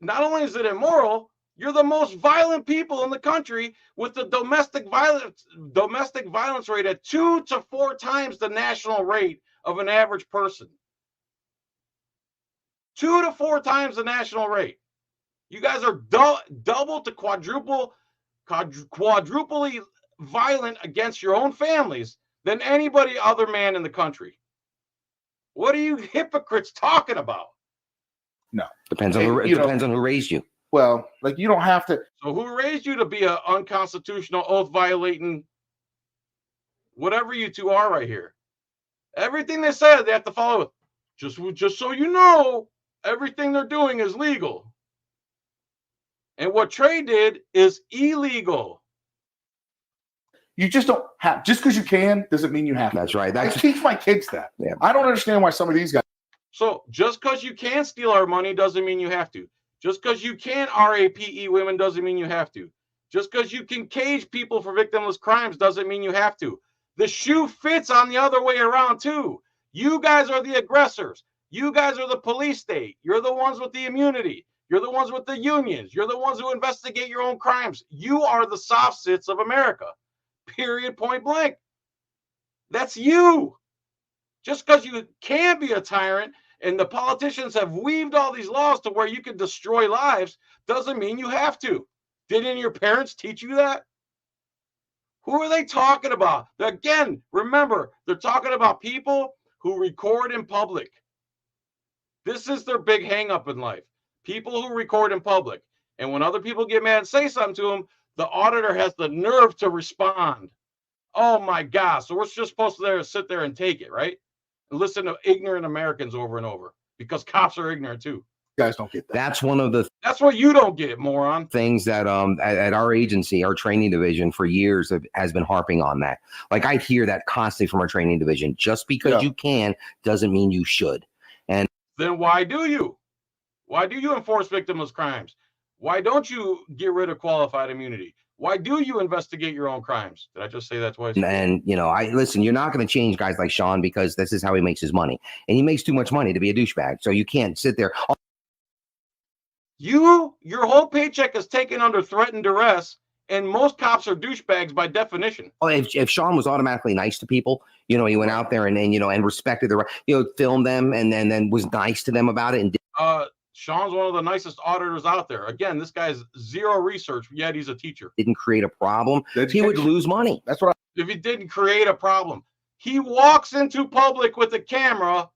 not only is it immoral, you're the most violent people in the country with the domestic violence rate at 2 to 4 times the national rate of an average person. 2 to 4 times the national rate. You guys are double to quadruply violent against your own families than anybody other man in the country. What are you hypocrites talking about? No. Depends on who raised you. Well, like you don't have to. So who raised you to be an unconstitutional, oath violating, whatever you two are right here? Everything they said, they have to follow it. Just so you know, everything they're doing is legal. And what Trey did is illegal. You just don't have, just because you can doesn't mean you have to. That's right. I teach my kids that. Yeah. I don't understand why some of these guys. So just because you can steal our money doesn't mean you have to. Just because you can RAPE women doesn't mean you have to. Just because you can cage people for victimless crimes doesn't mean you have to. The shoe fits on the other way around too. You guys are the aggressors. You guys are the police state. You're the ones with the immunity. You're the ones with the unions. You're the ones who investigate your own crimes. You are the soft sits of America. Period, point blank. That's you. Just because you can be a tyrant and the politicians have weaved all these laws to where you can destroy lives doesn't mean you have to. Didn't your parents teach you that? Who are they talking about? Again, remember, they're talking about people who record in public. This is their big hang up in life. People who record in public. And when other people get mad and say something to them, the auditor has the nerve to respond. Oh my gosh. So we're just supposed to sit there and take it, right? And listen to ignorant Americans over and over because cops are ignorant too. You guys don't get that. That's one of the That's what you don't get, moron. things that at our agency, our training division for years has been harping on that. Like I hear that constantly from our training division. Just because you can doesn't mean you should. And then why do you? Why do you enforce victimless crimes? Why don't you get rid of qualified immunity? Why do you investigate your own crimes? Did I just say that twice? And you know, listen, you're not going to change guys like Sean because this is how he makes his money. And he makes too much money to be a douchebag. So you can't sit there. Your whole paycheck is taken under threat and duress, and most cops are douchebags by definition. Oh, if Sean was automatically nice to people, you know, he went out there and then, you know, and respected the, you know, filmed them and then was nice to them about it. And Sean's one of the nicest auditors out there. Again, this guy's zero research, yet he's a teacher. Didn't create a problem. He would lose money. That's what if he didn't create a problem. He walks into public with a camera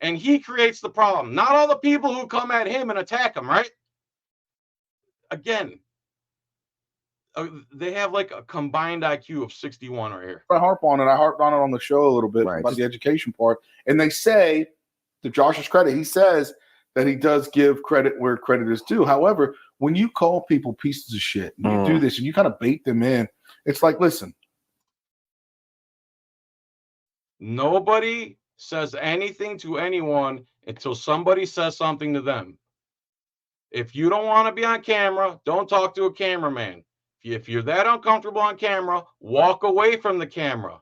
and he creates the problem. Not all the people who come at him and attack him, right? Again, they have like a combined IQ of 61 right here. I harped on it on the show a little bit about the education part. And they say, to Josh's credit, he says that he does give credit where credit is due. However, when you call people pieces of shit, and you do this and you kind of bait them in, it's like, listen. Nobody says anything to anyone until somebody says something to them. If you don't want to be on camera, don't talk to a cameraman. If you're that uncomfortable on camera, walk away from the camera.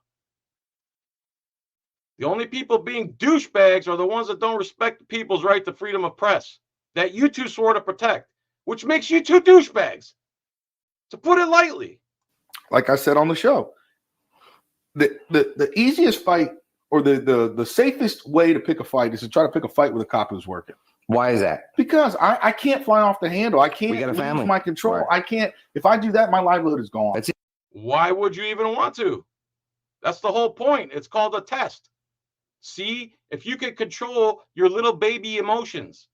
The only people being douchebags are the ones that don't respect people's right to freedom of press that you two swore to protect, which makes you two douchebags, to put it lightly. Like I said on the show, the easiest fight or the safest way to pick a fight is to try to pick a fight with a cop who's working. Why is that? Because I can't fly off the handle. I can't lose my control. Right. I can't. If I do that, my livelihood is gone. That's it. Why would you even want to? That's the whole point. It's called a test. See if you can control your little baby emotions.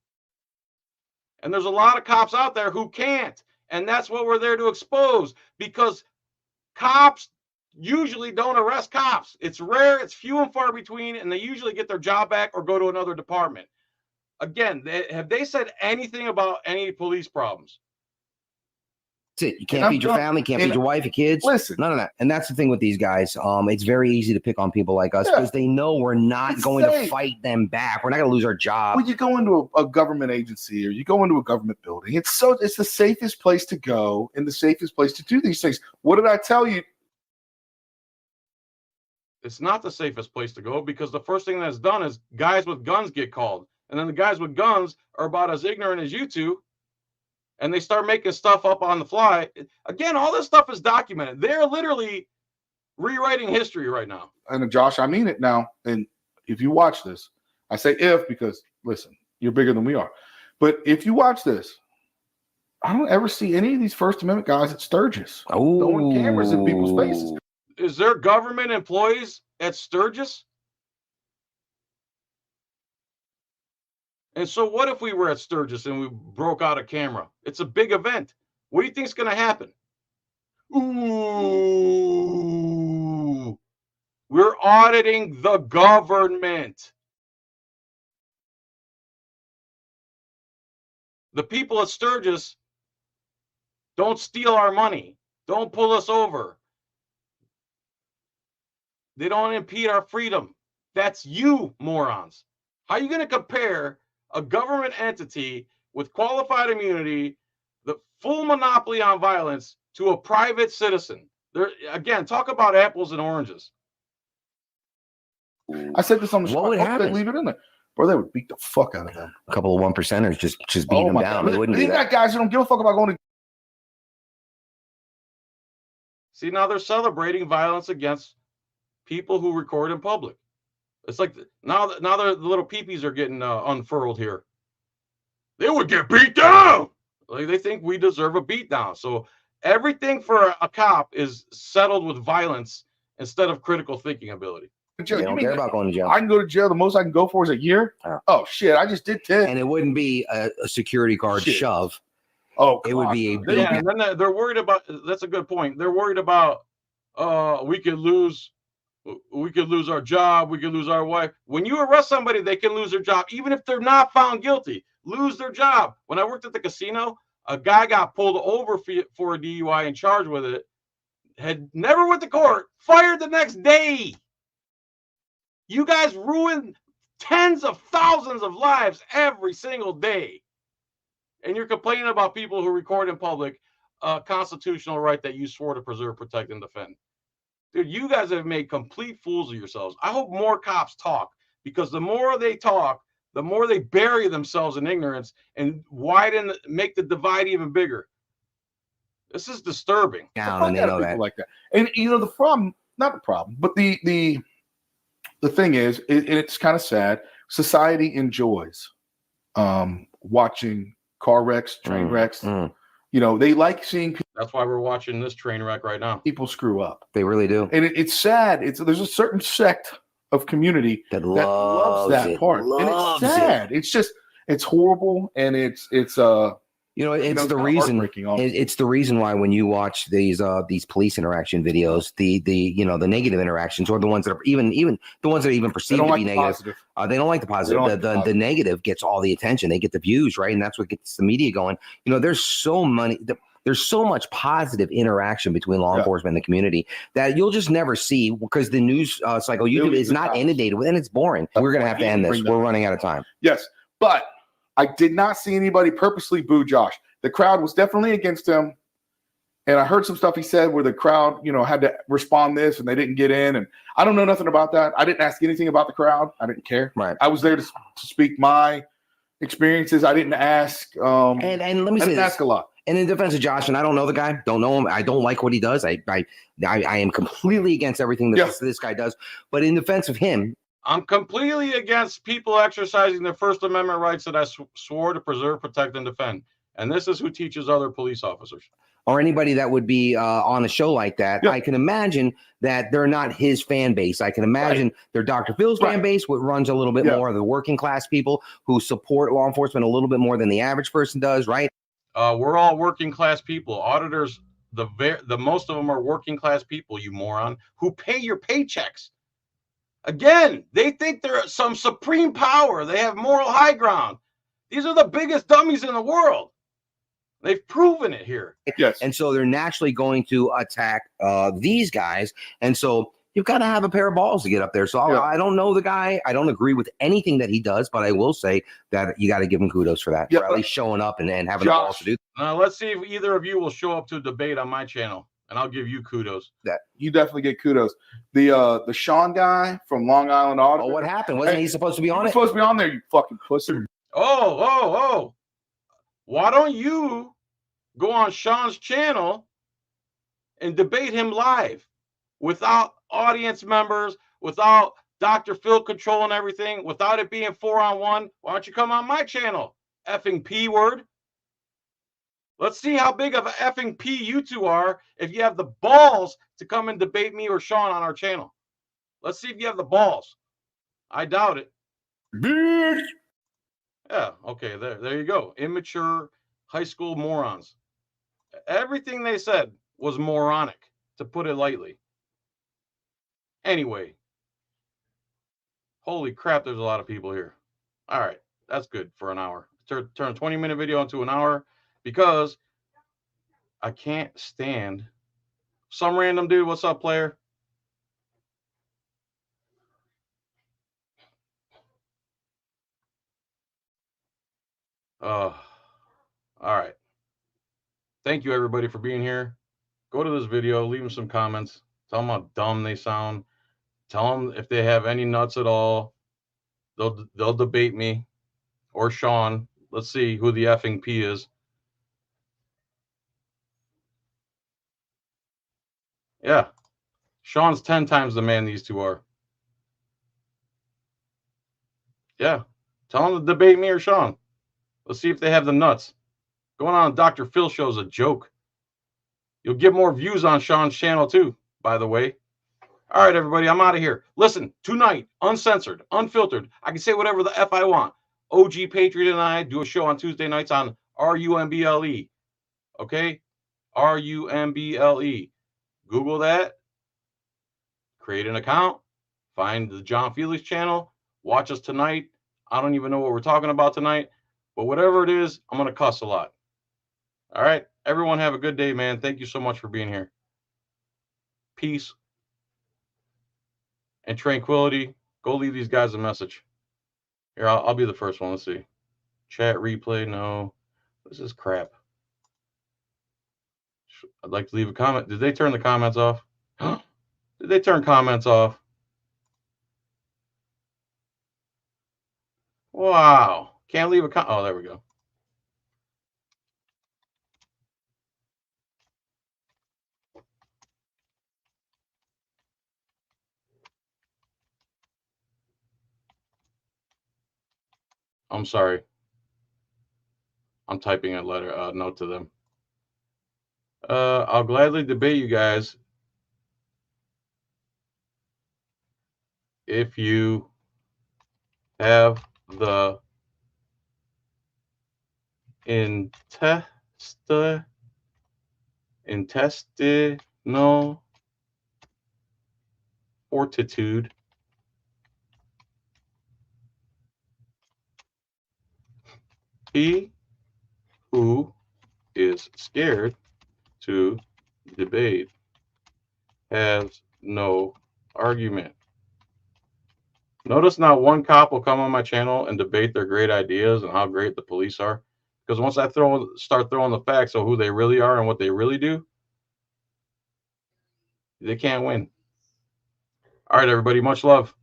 And there's a lot of cops out there who can't. And that's what we're there to expose, because cops usually don't arrest cops. It's rare, it's few and far between, and they usually get their job back or go to another department. Again, have they said anything about any police problems? That's it. You can't feed your family, can't feed your wife, your kids. Listen. None of that. And that's the thing with these guys. It's very easy to pick on people like us because they know we're not going to fight them back. We're not going to lose our job. When you go into a government agency or you go into a government building, it's the safest place to go and the safest place to do these things. What did I tell you? It's not the safest place to go, because the first thing that's done is guys with guns get called. And then the guys with guns are about as ignorant as you two. And they start making stuff up on the fly. Again, all this stuff is documented. They're literally rewriting history right now. And Josh, I mean it now. And if you watch this, I say if because, listen, you're bigger than we are. But if you watch this, I don't ever see any of these First Amendment guys at Sturgis throwing cameras in people's faces. Is there government employees at Sturgis? And so what if we were at Sturgis and we broke out a camera? It's a big event. What do you think is going to happen? Ooh, we're auditing the government. The people at Sturgis don't steal our money. Don't pull us over. They don't impede our freedom. That's you, morons. How are you going to compare a government entity with qualified immunity, the full monopoly on violence, to a private citizen? There, again, talk about apples and oranges. I said this on the show. What would happen? They leave it in there. Bro, they would beat the fuck out of them. A couple of 1%ers just beat them down. They wouldn't do that. Got guys who don't give a fuck about going to. See, now they're celebrating violence against people who record in public. It's like now the little peepees are getting unfurled here. They would get beat down. Like they think we deserve a beat down. So everything for a cop is settled with violence instead of critical thinking ability. They don't care about going to jail. I can go to jail. The most I can go for is a year. Oh shit! I just did 10. And it wouldn't be a security guard shove. Oh, it would be a yeah. And then they're worried about. That's a good point. They're worried about. We could lose our job. We could lose our wife. When you arrest somebody, they can lose their job, even if they're not found guilty. Lose their job. When I worked at the casino, a guy got pulled over for a DUI and charged with it. Had never went to court. Fired the next day. You guys ruin tens of thousands of lives every single day. And you're complaining about people who record in public a constitutional right that you swore to preserve, protect, and defend. Dude, you guys have made complete fools of yourselves. I hope more cops talk, because the more they talk, the more they bury themselves in ignorance and make the divide even bigger. This is disturbing. Down, and they know that. Like that. And you know, the problem, not the problem, but the thing is, it's kind of sad. Society enjoys watching car wrecks, train wrecks. You know, they like seeing people. That's why we're watching this train wreck right now. People screw up. They really do. And it's sad. There's a certain sect of community that loves that part. And it's sad. It's just, it's horrible. And it's you know, it's the reason. It's the reason why when you watch these police interaction videos, the negative interactions, or the ones that are even the ones that are even perceived to be negative, they don't like the positive. The negative gets all the attention. They get the views, right? And that's what gets the media going. You know, there's so much positive interaction between law enforcement and the community that you'll just never see, because the news cycle, YouTube is not inundated with, and it's boring. We're gonna have to end this. We're running out of time. Yes, but I did not see anybody purposely boo Josh. The crowd was definitely against him. And I heard some stuff he said where the crowd, had to respond this and they didn't get in. And I don't know nothing about that. I didn't ask anything about the crowd. I didn't care. Right. I was there to speak my experiences. I didn't ask. And let me say this. Ask a lot. And in defense of Josh, and I don't know the guy, don't know him. I don't like what he does. I am completely against everything that this guy does. But in defense of him, I'm completely against people exercising their First Amendment rights that I swore to preserve, protect, and defend. And this is who teaches other police officers. Or anybody that would be on a show like that. I can imagine that they're not his fan base. I can imagine they're Dr. Phil's fan base, which runs a little bit more of the working class people who support law enforcement a little bit more than the average person does, right? We're all working class people. Auditors, the most of them are working class people, you moron, who pay your paychecks. Again, they think they're some supreme power. They have moral high ground. These are the biggest dummies in the world. They've proven it here. Yes. And so they're naturally going to attack these guys. And so you've got to have a pair of balls to get up there. So I don't know the guy. I don't agree with anything that he does, but I will say that you got to give him kudos for that. For at least showing up and having the balls to do that. Let's see if either of you will show up to a debate on my channel. And I'll give you kudos. That you definitely get kudos. The Sean guy from Long Island Auditor. Oh, what happened? Wasn't he supposed to be on it? Supposed to be on there, you fucking pussy. Oh. Why don't you go on Sean's channel and debate him live without audience members, without Dr. Phill controlling everything, without it being 4-on-1? Why don't you come on my channel? Effing P word. Let's see how big of an effing P you two are if you have the balls to come and debate me or Sean on our channel. Let's see if you have the balls. I doubt it. Yeah, okay, there you go. Immature high school morons. Everything they said was moronic, to put it lightly. Anyway, holy crap, there's a lot of people here. All right, that's good for an hour. Turn a 20-minute video into an hour because I can't stand some random dude. What's up, player? All right. Thank you, everybody, for being here. Go to this video, leave them some comments. Tell them how dumb they sound. Tell them if they have any nuts at all. They'll debate me or Sean. Let's see who the effing P is. Yeah. Sean's 10 times the man these two are. Yeah. Tell them to debate me or Sean. Let's see if they have the nuts. Going on Dr. Phil show's a joke. You'll get more views on Sean's channel too, by the way. All right, everybody, I'm out of here. Listen, tonight, uncensored, unfiltered. I can say whatever the F I want. OG Patriot and I do a show on Tuesday nights on RUMBLE. Okay? RUMBLE. Google that. Create an account. Find the JohnFilax channel. Watch us tonight. I don't even know what we're talking about tonight. But whatever it is, I'm going to cuss a lot. All right? Everyone have a good day, man. Thank you so much for being here. Peace and tranquility. Go leave these guys a message. Here, I'll be the first one. Let's see. Chat replay. No. This is crap. I'd like to leave a comment. Did they turn the comments off? Did they turn comments off? Wow. Can't leave a comment. Oh, there we go. I'm sorry. I'm typing a note to them. I'll gladly debate you guys if you have the intestinal fortitude he who is scared to debate has no argument. Notice not one cop will come on my channel and debate their great ideas and how great the police are. Because once I start throwing the facts of who they really are and what they really do, they can't win. All right, everybody. Much love.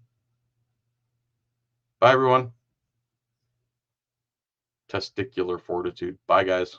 Bye, everyone. Testicular fortitude. Bye, guys.